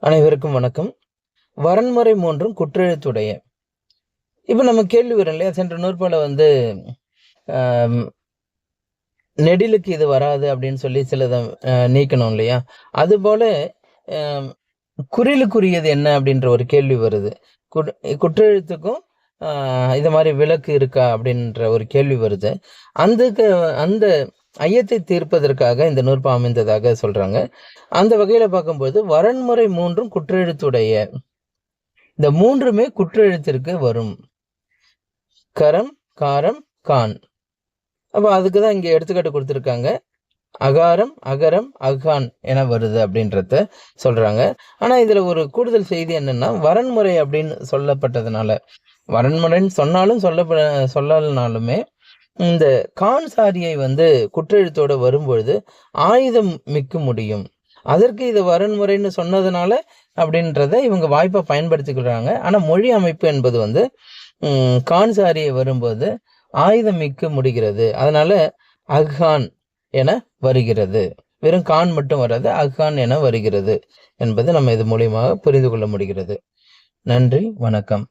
அனைவருக்கும் வணக்கம். வரன்முறை மூன்றும் குற்றெழுத்துடைய. இப்ப நம்ம கேள்வி வரும் இல்லையா? சென்ற நூற்பால அம் நெடிலுக்கு இது வராது அப்படின்னு சொல்லி சிலத நீக்கணும் இல்லையா? அதுபோல அம் குறிலுக்குரியது என்ன அப்படின்ற ஒரு கேள்வி வருது. குட் குற்றெழுத்துக்கும் அ இது மாரி விலக்கு இருக்கா? அப்படின்ற ஒரு கேள்வி வருது. அந்துக்கு அந்த ஐயத்தை தீர்ப்பதற்காக இந்த நூற்பா அமைந்ததாக சொல்றாங்க. அந்த வகையில பார்க்கும்போது, வரன்முறை மூன்றும் குற்றெழுத்துடைய. இந்த 3மே குற்றெழுத்திற்கு வரும். கரம், காரம், கான். அப்ப அதுக்கு தான் இங்க எடுத்துக்காட்டு குடுத்திருக்காங்க. அகாரம், அகரம், அஃகான் என வருது அப்படின்றத சொல்றாங்க. ஆனா இதுல ஒரு கூடுதல் செய்தி என்னன்னா, வரன்முறை அப்படின்னு சொல்லப்பட்டதுனால, வரன்முறைன்னு சொன்னாலும் சொல்லலனாலுமே, இந்த கான் சாரியை குற்றெழுத்தோட வரும்பொழுது, ஆயுதம் மிக்க முடியும். அதற்கு இது வரன்முறைன்னு சொன்னதுனால அப்படின்றத இவங்க வாய்ப்பா பயன்படுத்திக்கிறாங்க. ஆனா மொழி அமைப்பு என்பது கான் சாரியை வரும்போது ஆயுதம் மிக்க முடிகிறது. அதனால அஃகான் என வருகிறது. வெறும் கான் மட்டும் வராது, அஃகான் என வருகிறது என்பது நம்ம இது மூலியமாக புரிந்து கொள்ள முடிகிறது. நன்றி, வணக்கம்.